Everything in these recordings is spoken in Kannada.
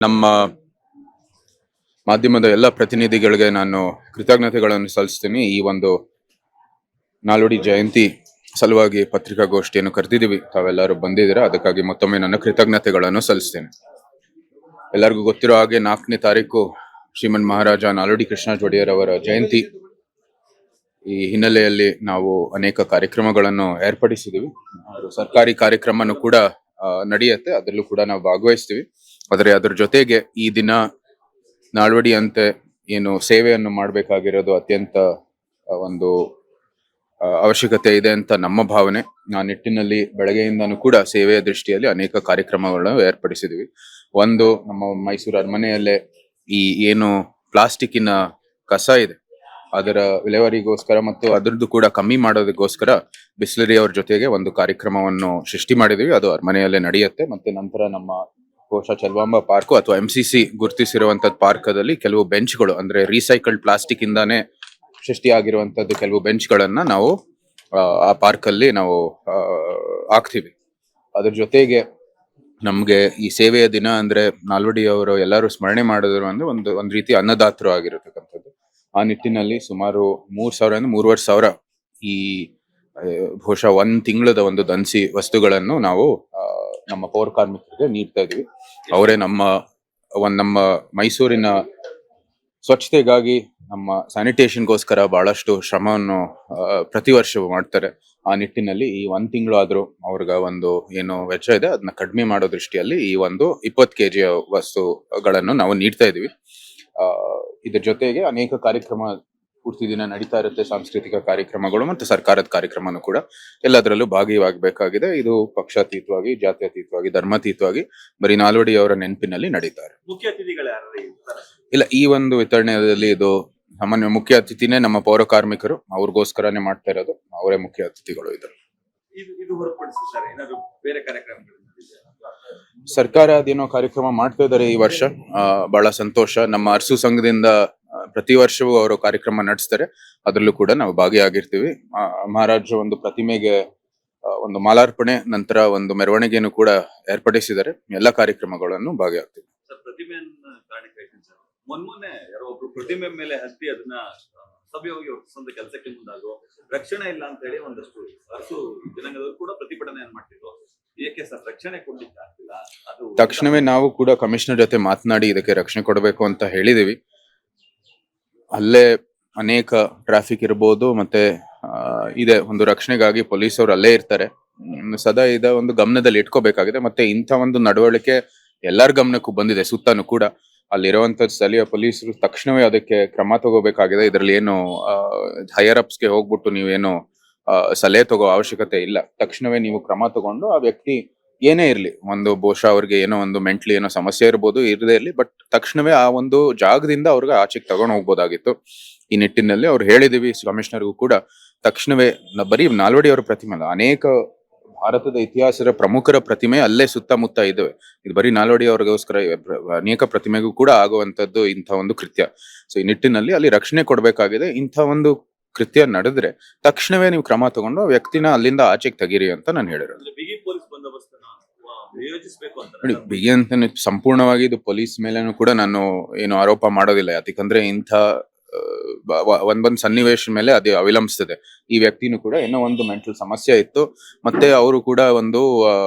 ನಮ್ಮ ಮಾಧ್ಯಮದ ಎಲ್ಲ ಪ್ರತಿನಿಧಿಗಳಿಗೆ ನಾನು ಕೃತಜ್ಞತೆಗಳನ್ನು ಸಲ್ಲಿಸ್ತೀನಿ. ಈ ಒಂದು ನಾಲ್ವಡಿ ಜಯಂತಿ ಸಲುವಾಗಿ ಪತ್ರಿಕಾಗೋಷ್ಠಿಯನ್ನು ಕರೆದಿದ್ದೀವಿ, ತಾವೆಲ್ಲರೂ ಬಂದಿದ್ದೀರಾ, ಅದಕ್ಕಾಗಿ ಮತ್ತೊಮ್ಮೆ ನನ್ನ ಕೃತಜ್ಞತೆಗಳನ್ನು ಸಲ್ಲಿಸ್ತೇನೆ. ಎಲ್ಲರಿಗೂ ಗೊತ್ತಿರೋ ಹಾಗೆ 4ನೇ ತಾರೀಕು ಶ್ರೀಮನ್ ಮಹಾರಾಜ ನಾಲ್ವಡಿ ಕೃಷ್ಣರಾಜ ಒಡೆಯರ್ ಅವರ ಜಯಂತಿ. ಈ ಹಿನ್ನೆಲೆಯಲ್ಲಿ ನಾವು ಅನೇಕ ಕಾರ್ಯಕ್ರಮಗಳನ್ನು ಏರ್ಪಡಿಸಿದ್ದೀವಿ. ಸರ್ಕಾರಿ ಕಾರ್ಯಕ್ರಮನೂ ಕೂಡ ನಡೆಯುತ್ತೆ, ಅದರಲ್ಲೂ ಕೂಡ ನಾವು ಭಾಗವಹಿಸ್ತೀವಿ. ಆದರೆ ಅದ್ರ ಜೊತೆಗೆ ಈ ದಿನ ನಾಲ್ವಡಿ ಅಂತೆ ಏನು ಸೇವೆಯನ್ನು ಮಾಡಬೇಕಾಗಿರೋದು ಅತ್ಯಂತ ಒಂದು ಅವಶ್ಯಕತೆ ಇದೆ ಅಂತ ನಮ್ಮ ಭಾವನೆ. ಆ ನಿಟ್ಟಿನಲ್ಲಿ ಬೆಳಗ್ಗೆಯಿಂದನೂ ಕೂಡ ಸೇವೆಯ ದೃಷ್ಟಿಯಲ್ಲಿ ಅನೇಕ ಕಾರ್ಯಕ್ರಮಗಳನ್ನು ಏರ್ಪಡಿಸಿದ್ವಿ. ಒಂದು, ನಮ್ಮ ಮೈಸೂರು ಅರಮನೆಯಲ್ಲೇ ಈ ಏನು ಪ್ಲಾಸ್ಟಿಕ್ಕಿನ ಕಸ ಇದೆ ಅದರ ವಿಲೇವಾರಿಗೋಸ್ಕರ ಮತ್ತು ಅದರದ್ದು ಕೂಡ ಕಮ್ಮಿ ಮಾಡೋದಕ್ಕೋಸ್ಕರ ಬಿಸ್ಲರಿ ಅವ್ರ ಜೊತೆಗೆ ಒಂದು ಕಾರ್ಯಕ್ರಮವನ್ನು ಸೃಷ್ಟಿ ಮಾಡಿದೀವಿ. ಅದು ಅರಮನೆಯಲ್ಲೇ ನಡೆಯುತ್ತೆ. ಮತ್ತೆ ನಂತರ ನಮ್ಮ ಬಹುಶಃ ಚೆಲುವಾಂಬ ಪಾರ್ಕ್ ಅಥವಾ MCC ಗುರುತಿಸಿರುವಂತದ್ದು ಪಾರ್ಕದಲ್ಲಿ ಕೆಲವು ಬೆಂಚ್ಗಳು, ಅಂದ್ರೆ ರೀಸೈಕಲ್ಡ್ ಪ್ಲಾಸ್ಟಿಕ್ ಇಂದಾನೆ ಸೃಷ್ಟಿಯಾಗಿರುವಂತದ್ದು ಕೆಲವು ಬೆಂಚ್ಗಳನ್ನ ನಾವು ಆ ಪಾರ್ಕ್ ಅಲ್ಲಿ ನಾವು ಹಾಕ್ತಿವಿ. ಅದ್ರ ಜೊತೆಗೆ ನಮ್ಗೆ ಈ ಸೇವೆಯ ದಿನ ಅಂದ್ರೆ ನಾಲ್ವಡಿ ಅವರು ಎಲ್ಲರೂ ಸ್ಮರಣೆ ಮಾಡಿದ್ರು ಅಂದ್ರೆ ಒಂದ್ ರೀತಿ ಅನ್ನದಾತರು ಆಗಿರತಕ್ಕಂಥದ್ದು. ಆ ನಿಟ್ಟಿನಲ್ಲಿ ಸುಮಾರು 3,000 3,500 ಈ ಬಹುಶಃ 1 ತಿಂಗಳದ ಒಂದು ದನ್ಸಿ ವಸ್ತುಗಳನ್ನು ನಾವು ನಮ್ಮ ಪೌರ ಕಾರ್ಮಿಕರಿಗೆ ನೀಡ್ತಾ ಇದೀವಿ. ಅವರೇ ನಮ್ಮ ಮೈಸೂರಿನ ಸ್ವಚ್ಛತೆಗಾಗಿ, ನಮ್ಮ ಸ್ಯಾನಿಟೇಷನ್ಗೋಸ್ಕರ ಬಹಳಷ್ಟು ಶ್ರಮವನ್ನು ಪ್ರತಿ ವರ್ಷವೂ ಮಾಡ್ತಾರೆ. ಆ ನಿಟ್ಟಿನಲ್ಲಿ ಈ 1 ತಿಂಗಳು ಆದ್ರೂ ಅವ್ರಿಗೆ ಒಂದು ಏನು ವೆಚ್ಚ ಇದೆ ಅದನ್ನ ಕಡಿಮೆ ಮಾಡೋ ದೃಷ್ಟಿಯಲ್ಲಿ ಈ ಒಂದು 20 kg ವಸ್ತುಗಳನ್ನು ನಾವು ನೀಡ್ತಾ ಇದೀವಿ. ಇದ್ರ ಜೊತೆಗೆ ಅನೇಕ ಕಾರ್ಯಕ್ರಮ ಪೂರ್ತಿ ದಿನ ನಡೀತಾ ಇರುತ್ತೆ, ಸಾಂಸ್ಕೃತಿಕ ಕಾರ್ಯಕ್ರಮಗಳು ಮತ್ತು ಸರ್ಕಾರದ ಕಾರ್ಯಕ್ರಮನೂ ಕೂಡ ಎಲ್ಲದರಲ್ಲೂ ಭಾಗಿಯಾಗಬೇಕಾಗಿದೆ. ಇದು ಪಕ್ಷಾತೀತವಾಗಿ, ಜಾತ್ಯತೀತವಾಗಿ, ಧರ್ಮಾತೀತವಾಗಿ ಬರೀ ನಾಲ್ವಡಿ ಅವರ ನೆನಪಿನಲ್ಲಿ ನಡೀತಾರೆ. ಮುಖ್ಯ ಅತಿಥಿಗಳು ಇಲ್ಲ, ಈ ಒಂದು ವಿತರಣೆಯಲ್ಲಿ ಇದು ಸಾಮಾನ್ಯ ಮುಖ್ಯ ಅತಿಥಿನೇ ನಮ್ಮ ಪೌರ ಕಾರ್ಮಿಕರು, ಅವ್ರಿಗೋಸ್ಕರನೇ ಮಾಡ್ತಾ ಇರೋದು, ಅವರೇ ಮುಖ್ಯ ಅತಿಥಿಗಳು ಇದ್ದಾರೆ. ಸರ್ಕಾರ ಅದೇನೋ ಕಾರ್ಯಕ್ರಮ ಮಾಡ್ತಾ ಇದ್ದಾರೆ ಈ ವರ್ಷ, ಬಹಳ ಸಂತೋಷ. ನಮ್ಮ ಅರಸು ಸಂಘದಿಂದ ಪ್ರತಿ ವರ್ಷವೂ ಅವರು ಕಾರ್ಯಕ್ರಮ ನಡೆಸ್ತಾರೆ, ಅದರಲ್ಲೂ ಕೂಡ ನಾವು ಭಾಗಿಯಾಗಿರ್ತೀವಿ. ಮಹಾರಾಜ ಒಂದು ಪ್ರತಿಮೆಗೆ ಒಂದು ಮಾಲಾರ್ಪಣೆ ನಂತರ ಒಂದು ಮೆರವಣಿಗೆಯನ್ನು ಕೂಡ ಏರ್ಪಡಿಸಿದ್ದಾರೆ. ಎಲ್ಲ ಕಾರ್ಯಕ್ರಮಗಳನ್ನು ಭಾಗಿಯಾಗ್ತೀವಿ. ಮೊನ್ನೆ ಯಾರೋ ಒಬ್ರು ಪ್ರತಿಮೆ ಮೇಲೆ ಹತ್ತಿ ಅದನ್ನ ಸಭೆಯಾಗಿ ಹೊರಡಿಸುವಂತ ಕೆಲಸಕ್ಕೆ ಮುಂದಾದ್ರು. ರಕ್ಷಣೆ ಇಲ್ಲ ಅಂತ ಹೇಳಿ ಒಂದಷ್ಟು ಅರಸು ಜನಾಂಗದವರು ಕೂಡ ಪ್ರತಿಭಟನೆಯನ್ನು ಮಾಡ್ತಿದ್ರು. ಏಕೆ ಸರ್ ರಕ್ಷಣೆ ಕೊಡ್ಲಿಕ್ಕೆ ಆಗ್ತಿಲ್ಲ? ಅದು ತಕ್ಷಣವೇ ನಾವು ಕೂಡ ಕಮಿಷನರ್ ಜೊತೆ ಮಾತನಾಡಿ ಇದಕ್ಕೆ ರಕ್ಷಣೆ ಕೊಡಬೇಕು ಅಂತ ಹೇಳಿದೀವಿ. ಅಲ್ಲೇ ಅನೇಕ ಟ್ರಾಫಿಕ್ ಇರ್ಬೋದು, ಮತ್ತೆ ಇದೆ ಒಂದು ರಕ್ಷಣೆಗಾಗಿ ಪೊಲೀಸ್ ಅವರು ಅಲ್ಲೇ ಇರ್ತಾರೆ. ಸದಾ ಒಂದು ಗಮನದಲ್ಲಿ ಇಟ್ಕೋಬೇಕಾಗಿದೆ. ಮತ್ತೆ ಇಂಥ ಒಂದು ನಡವಳಿಕೆ ಎಲ್ಲರ ಗಮನಕ್ಕೂ ಬಂದಿದೆ ಸುತ್ತಾನು ಕೂಡ. ಅಲ್ಲಿರುವಂತ ಸ್ಥಳೀಯ ಪೊಲೀಸರು ತಕ್ಷಣವೇ ಅದಕ್ಕೆ ಕ್ರಮ ತಗೋಬೇಕಾಗಿದೆ. ಇದರಲ್ಲಿ ಏನು ಹೈಯರ್ ಅಪ್ಸ್ಗೆ ಹೋಗ್ಬಿಟ್ಟು ನೀವೇನು ಸಲಹೆ ತಗೋ ಅವಶ್ಯಕತೆ ಇಲ್ಲ. ತಕ್ಷಣವೇ ನೀವು ಕ್ರಮ ತಗೊಂಡು ಆ ವ್ಯಕ್ತಿ ಏನೇ ಇರ್ಲಿ, ಒಂದು ಬಹುಶಃ ಅವ್ರಿಗೆ ಏನೋ ಒಂದು ಮೆಂಟ್ಲಿ ಏನೋ ಸಮಸ್ಯೆ ಇರ್ಬೋದು, ಇರದೇ ಇರ್ಲಿ, ಬಟ್ ತಕ್ಷಣವೇ ಆ ಒಂದು ಜಾಗದಿಂದ ಅವ್ರಿಗೆ ಆಚೆಗೆ ತಗೊಂಡು ಹೋಗ್ಬೋದಾಗಿತ್ತು. ಈ ನಿಟ್ಟಿನಲ್ಲಿ ಅವ್ರು ಹೇಳಿದೀವಿ ಕಮಿಷನರ್ಗೂ ಕೂಡ. ತಕ್ಷಣವೇ ಬರೀ ನಾಲ್ವಡಿ ಅವರ ಪ್ರತಿಮೆ ಅಲ್ಲ, ಅನೇಕ ಭಾರತದ ಇತಿಹಾಸದ ಪ್ರಮುಖರ ಪ್ರತಿಮೆ ಅಲ್ಲೇ ಸುತ್ತಮುತ್ತ ಇದ್ದಾವೆ. ಇದು ಬರೀ ನಾಲ್ವಡಿ ಅವ್ರಿಗೋಸ್ಕರ ಅನೇಕ ಪ್ರತಿಮೆಗೂ ಕೂಡ ಆಗುವಂತದ್ದು ಇಂಥ ಒಂದು ಕೃತ್ಯ. ಸೊ ಈ ನಿಟ್ಟಿನಲ್ಲಿ ಅಲ್ಲಿ ರಕ್ಷಣೆ ಕೊಡ್ಬೇಕಾಗಿದೆ. ಇಂಥ ಒಂದು ಕೃತ್ಯ ನಡೆದ್ರೆ ತಕ್ಷಣವೇ ನೀವು ಕ್ರಮ ತಗೊಂಡು ಆ ವ್ಯಕ್ತಿನ ಅಲ್ಲಿಂದ ಆಚೆಗೆ ತೆಗೀರಿ ಅಂತ ನಾನು ಹೇಳಿರೋದು. ನೋಡಿ, ಬಿಗಿ ಅಂತ ಸಂಪೂರ್ಣವಾಗಿ ಇದು ಪೊಲೀಸ್ ಮೇಲೇನು ಕೂಡ ನಾನು ಏನು ಆರೋಪ ಮಾಡೋದಿಲ್ಲ. ಯಾಕಂದ್ರೆ ಇಂಥ ಒಂದೊಂದು ಸನ್ನಿವೇಶ ಮೇಲೆ ಅದು ಅವಲಂಬಿಸ್ತದೆ. ಈ ವ್ಯಕ್ತಿನೂ ಕೂಡ ಏನೋ ಒಂದು ಮೆಂಟಲ್ ಸಮಸ್ಯೆ ಇತ್ತು, ಮತ್ತೆ ಅವರು ಕೂಡ ಒಂದು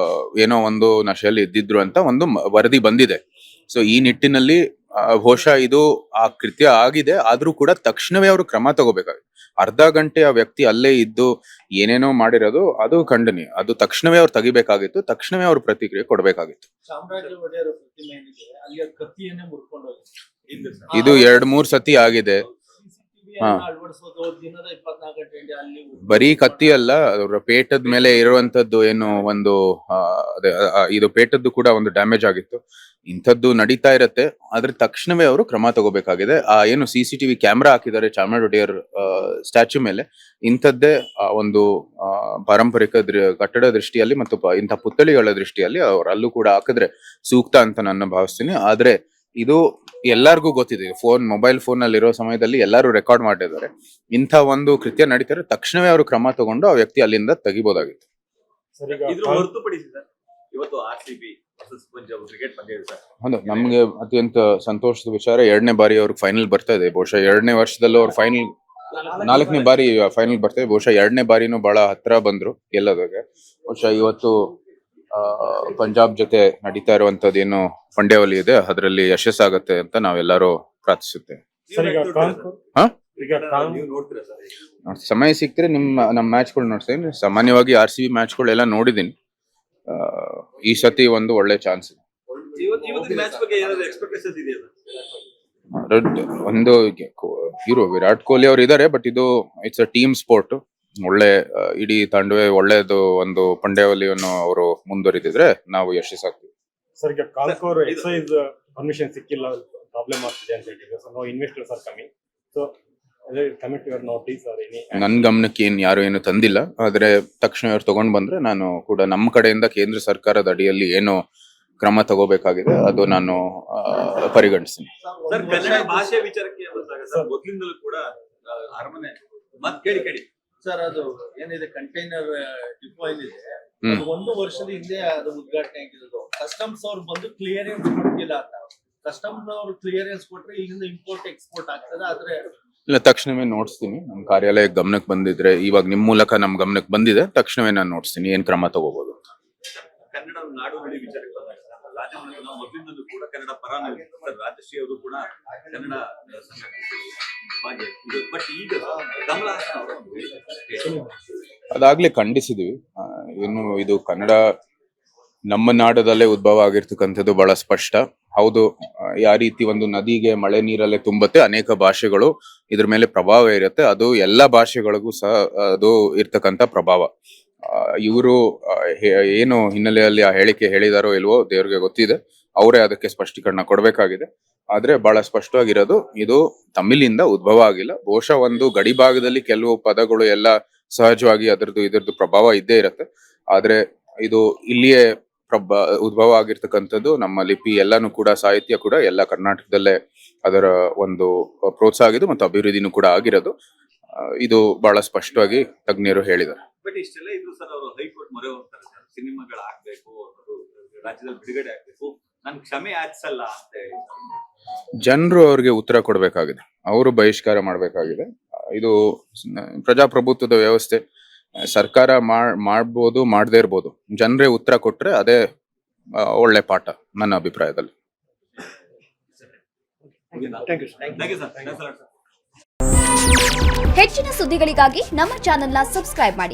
ಏನೋ ಒಂದು ನಶೆಯಲ್ಲಿ ಇದ್ದಿದ್ರು ಅಂತ ಒಂದು ವರದಿ ಬಂದಿದೆ. ಸೊ ಈ ನಿಟ್ಟಿನಲ್ಲಿ ಬಹುಶಃ ಇದು ಆ ಕೃತ್ಯ ಆಗಿದೆ, ಆದ್ರೂ ಕೂಡ ತಕ್ಷಣವೇ ಅವರು ಕ್ರಮ ತಗೋಬೇಕಾಗಿದೆ. ಅರ್ಧ ಗಂಟೆ ಆ ವ್ಯಕ್ತಿ ಅಲ್ಲೇ ಇದ್ದು ಏನೇನೋ ಮಾಡಿರೋದು ಅದು ಖಂಡನೀಯ. ಅದು ತಕ್ಷಣವೇ ಅವ್ರು ತೆಗಿಬೇಕಾಗಿತ್ತು, ತಕ್ಷಣವೇ ಅವ್ರು ಪ್ರತಿಕ್ರಿಯೆ ಕೊಡ್ಬೇಕಾಗಿತ್ತು. ಇದು 2-3 ಸತಿ ಆಗಿದೆ. ಬರೀ ಕತ್ತಿ ಅಲ್ಲ, ಅವ್ರ ಪೇಟದ ಮೇಲೆ ಇರುವಂತದ್ದು ಏನು ಒಂದು ಇದು ಪೇಟದ್ದು ಕೂಡ ಒಂದು ಡ್ಯಾಮೇಜ್ ಆಗಿತ್ತು. ಇಂಥದ್ದು ನಡೀತಾ ಇರತ್ತೆ, ಆದ್ರೆ ತಕ್ಷಣವೇ ಅವರು ಕ್ರಮ ತಗೋಬೇಕಾಗಿದೆ. ಆ ಏನು CCTV ಕ್ಯಾಮ್ರಾ ಹಾಕಿದ್ದಾರೆ ಚಾಮರಾಜ ಒಡೆಯರ್ ಸ್ಟ್ಯಾಚ್ಯೂ ಮೇಲೆ, ಇಂಥದ್ದೇ ಒಂದು ಪಾರಂಪರಿಕ ಕಟ್ಟಡ ದೃಷ್ಟಿಯಲ್ಲಿ ಮತ್ತು ಇಂಥ ಪುತ್ಥಳಿಗಳ ದೃಷ್ಟಿಯಲ್ಲಿ ಅಲ್ಲೂ ಕೂಡ ಹಾಕಿದ್ರೆ ಸೂಕ್ತ ಅಂತ ನಾನು ಭಾವಿಸ್ತೀನಿ. ಆದ್ರೆ ಇದು ಎಲ್ಲರಿಗೂ ಗೊತ್ತಿದೆ. ಮೊಬೈಲ್ ಫೋನ್ ಅಲ್ಲಿ ಇರೋ ಸಮಯದಲ್ಲಿ ಎಲ್ಲರೂ ರೆಕಾರ್ಡ್ ಮಾಡಿದ್ದಾರೆ. ಇಂಥ ಒಂದು ಕೃತ್ಯ ನಡೀತಾರೆ, ತಕ್ಷಣವೇ ಅವರು ಕ್ರಮ ತಗೊಂಡು ಆ ವ್ಯಕ್ತಿ ಅಲ್ಲಿಂದ ತೆಗಿಬಹುದಾಗಿತ್ತು. ಇದ್ರ ಹೊರತುಪಡಿಸಿ ಇವತ್ತು RCB ವರ್ಸಸ್ ಪಂಜಾಬ್ ಕ್ರಿಕೆಟ್ ಪಂದ್ಯ ಇದೆ ಸರ್. ಹೌದು, ನಮ್ಗೆ ಅತ್ಯಂತ ಸಂತೋಷದ ವಿಚಾರ 2ನೇ ಬಾರಿ ಅವ್ರಿಗೆ ಫೈನಲ್ ಬರ್ತಾ ಇದೆ. ಬಹುಶಃ 2ನೇ ವರ್ಷದಲ್ಲೂ ಅವ್ರು ಫೈನಲ್ 4ನೇ ಬಾರಿ ಫೈನಲ್ ಬರ್ತಾ ಇದೆ. ಬಹುಶಃ 2ನೇ ಬಾರಿನೂ ಬಹಳ ಹತ್ರ ಬಂದ್ರು ಗೆಲ್ಲೋದಕ್ಕೆ. ಬಹುಶಃ ಇವತ್ತು ಪಂಜಾಬ್ ಜೊತೆ ನಡೀತಾ ಇರುವಂತದ್ದು ಏನು ಪಂದ್ಯಾವಳಿ ಇದೆ ಅದರಲ್ಲಿ ಯಶಸ್ಸಾಗತ್ತೆ ಅಂತ ನಾವೆಲ್ಲರೂ ಪ್ರಾರ್ಥಿಸುತ್ತೇವೆ. ಸರ್, ಈಗ ಹಾ ನೀವು ನೋಡ್ತೀರಾ ಸರ್? ಸಮಯ ಸಿಕ್ತರೆ ನಮ್ಮ ಮ್ಯಾಚ್ಗಳು ನೋಡ್ತೀನಿ. ಸಾಮಾನ್ಯವಾಗಿ RCB ಮ್ಯಾಚ್ಗಳೆಲ್ಲ ನೋಡಿದೀನಿ. ಈ ಸತಿ ಒಂದು ಒಳ್ಳೆ ಚಾನ್ಸ್ ಇದೆ. ಇವತ್ತಿನ ಮ್ಯಾಚ್ ಬಗ್ಗೆ ಏನಾದ್ರು ಎಕ್ಸ್ಪೆಕ್ಟೇಷನ್ಸ್ ಇದೆಯಾ ಸರ್? ಒಂದು ಹೀರೋ ವಿರಾಟ್ ಕೊಹ್ಲಿ ಅವರು ಇದ್ದಾರೆ, ಬಟ್ ಇದು ಇಟ್ಸ್ ಅ ಟೀಮ್ ಸ್ಪೋರ್ಟ್. ಒಳ್ಳೆ ಇಡೀ ತಂಡವೇ ಒಳ್ಳೇದು ಒಂದು ಪಂದ್ಯಾವಳಿಯನ್ನು ಅವರು ಮುಂದುವರಿದಿದ್ರೆ ನಾವು ಯಶಸ್ಸಾಗ್ತೀವಿ. ಸರ್, ಈಗ ಕಾನ್ಕೋರ್ ಎಕ್ಸೈಸ್ ಪರ್ಮಿಷನ್ ಸಿಕ್ಕಿಲ್ಲ, ಪ್ರಾಬ್ಲಮ್ ಆಗ್ತಿದೆ ಅಂತ ಹೇಳಿದ್ರು. So no investors are coming. So commit your notice are any? ನನ್ನ ಗಮನಕ್ಕೆ ಯಾರು ಏನು ತಂದಿಲ್ಲ, ಆದ್ರೆ ತಕ್ಷಣ ಇವ್ರು ತಗೊಂಡ್ ಬಂದ್ರೆ ನಾನು ಕೂಡ ನಮ್ಮ ಕಡೆಯಿಂದ ಕೇಂದ್ರ ಸರ್ಕಾರದ ಅಡಿಯಲ್ಲಿ ಏನು ಕ್ರಮ ತಗೋಬೇಕಾಗಿದೆ ಅದು ನಾನು ಪರಿಗಣಿಸ್ತೀನಿ. ಸರ್, ಕನ್ನಡ ಭಾಷೆ ವಿಚಾರಕ್ಕೆ ಬಂದಾಗ ಸರ್ ಮೊದಲಿಂದಲೂ ಕೂಡ ಅರಮನೆ ಮತ್ ಕೇಳಿ ಸರ್, ಅದು ಏನಿದೆ ಕಂಟೈನರ್ ಡಿಪೋ ಏನಿದೆ, ಅದು 1 ವರ್ಷದ ಹಿಂದೆ ಅದು ಉದ್ಘಾಟನೆ ಆಗಿರೋದು. ಕಸ್ಟಮ್ಸ್ ಅವ್ರು ಬಂದು ಕ್ಲಿಯರೆನ್ಸ್ ಕೊಟ್ಟಿಲ್ಲ ಅಂತ. ಕಸ್ಟಮ್ಸ್ ಅವ್ರು ಕ್ಲಿಯರೆನ್ಸ್ ಕೊಟ್ರೆ ಇಲ್ಲಿಂದ ಇಂಪೋರ್ಟ್ ಎಕ್ಸ್ಪೋರ್ಟ್ ಆಗ್ತದೆ. ಆದ್ರೆ ಇಲ್ಲ, ತಕ್ಷಣವೇ ನೋಡಿಸ್ತೀನಿ. ನಮ್ಮ ಕಾರ್ಯಾಲಯ ಗಮನಕ್ಕೆ ಬಂದಿದ್ರೆ, ಇವಾಗ ನಿಮ್ ಮೂಲಕ ನಮ್ ಗಮನಕ್ಕೆ ಬಂದಿದೆ, ತಕ್ಷಣವೇ ನಾನು ನೋಡಿಸ್ತೀನಿ ಏನ್ ಕ್ರಮ ತಗೋಬಹುದು. ಕನ್ನಡ ನಾಡು ನುಡಿ ವಿಚಾರಕ್ಕೆ ಬಂದಾಗ ರಾಜಮನೆತನ ನಾವು ಮೊದಲಿಂದಲೂ ಕೂಡ ಕನ್ನಡ ಪರ ಸರ್. ರಾಜಶ್ರೀ ಅವರು ಕೂಡ ಕನ್ನಡ ಬಟ್ ಈಗ ಕಮಲಹಾಸನ್ ಅವರು ಅದಾಗ್ಲೇ ಖಂಡಿಸಿದೀವಿ. ಏನು ಇದು ಕನ್ನಡ ನಮ್ಮ ನಾಡದಲ್ಲೇ ಉದ್ಭವ ಆಗಿರ್ತಕ್ಕಂಥದ್ದು ಬಹಳ ಸ್ಪಷ್ಟ. ಹೌದು, ಯಾವ ರೀತಿ ಒಂದು ನದಿಗೆ ಮಳೆ ನೀರಲ್ಲೇ ತುಂಬತ್ತೆ, ಅನೇಕ ಭಾಷೆಗಳು ಇದ್ರ ಮೇಲೆ ಪ್ರಭಾವ ಇರುತ್ತೆ. ಅದು ಎಲ್ಲ ಭಾಷೆಗಳಿಗೂ ಸಹ ಅದು ಇರ್ತಕ್ಕಂಥ ಪ್ರಭಾವ. ಇವರು ಏನು ಹಿನ್ನೆಲೆಯಲ್ಲಿ ಆ ಹೇಳಿಕೆ ಹೇಳಿದಾರೋ ಇಲ್ವೋ ದೇವ್ರಿಗೆ ಗೊತ್ತಿದೆ. ಅವರೇ ಅದಕ್ಕೆ ಸ್ಪಷ್ಟೀಕರಣ ಕೊಡ್ಬೇಕಾಗಿದೆ. ಆದ್ರೆ ಬಹಳ ಸ್ಪಷ್ಟವಾಗಿರೋದು, ಇದು ತಮಿಳಿಂದ ಉದ್ಭವ ಆಗಿಲ್ಲ. ಬಹುಶಃ ಒಂದು ಗಡಿ ಭಾಗದಲ್ಲಿ ಕೆಲವು ಪದಗಳು ಎಲ್ಲ ಸಹಜವಾಗಿ ಇದ್ರದ್ದು ಪ್ರಭಾವ ಇದ್ದೇ ಇರತ್ತೆ. ಆದ್ರೆ ಇದು ಇಲ್ಲಿಯೇ ಉದ್ಭವ ಆಗಿರ್ತಕ್ಕಂಥದ್ದು. ನಮ್ಮ ಲಿಪಿ ಎಲ್ಲಾನು ಕೂಡ, ಸಾಹಿತ್ಯ ಕೂಡ ಎಲ್ಲ ಕರ್ನಾಟಕದಲ್ಲೇ ಅದರ ಒಂದು ಪ್ರೋತ್ಸಾಹ ಆಗಿದ್ದು ಮತ್ತು ಅಭಿವೃದ್ಧಿನೂ ಕೂಡ ಆಗಿರೋದು. ಇದು ಬಹಳ ಸ್ಪಷ್ಟವಾಗಿ ತಜ್ಞರು ಹೇಳಿದ್ದಾರೆ. ಬಟ್ ಇಷ್ಟೆಲ್ಲ ಇದ್ರು ಸರ್, ಅವರು ಹೈಕೋರ್ಟ್ ಮೊರೆ ಹೋಗ್ತಾರೆ ಸರ್. ಸಿನಿಮಾಗಳು ಆಗ್ಬೇಕು, ಅದು ರಾಜ್ಯದಲ್ಲಿ ಬಿಡುಗಡೆ ಆಗ್ಬೇಕು, ನನ್ ಕ್ಷಮೆ ಯಾಚಿಸಲ್ಲ ಅಂತ ಹೇಳಿ ಜನರು ಅವ್ರಿಗೆ ಉತ್ತರ ಕೊಡ್ಬೇಕಾಗಿದೆ. ಅವರು ಬಹಿಷ್ಕಾರ ಮಾಡ್ಬೇಕಾಗಿದೆ. ಇದು ಪ್ರಜಾಪ್ರಭುತ್ವದ ವ್ಯವಸ್ಥೆ. ಸರ್ಕಾರ ಮಾಡ್ಬೋದು, ಮಾಡದೇ ಇರ್ಬೋದು. ಜನರೇ ಉತ್ತರ ಕೊಟ್ರೆ ಅದೇ ಒಳ್ಳೆ ಪಾಠ ನನ್ನ ಅಭಿಪ್ರಾಯದಲ್ಲಿ. Thank you sir. ಹೆಚ್ಚಿನ ಸುದ್ದಿಗಳಿಗಾಗಿ ನಮ್ಮ ಚಾನೆಲ್ನ ಸಬ್ಸ್ಕ್ರೈಬ್ ಮಾಡಿ.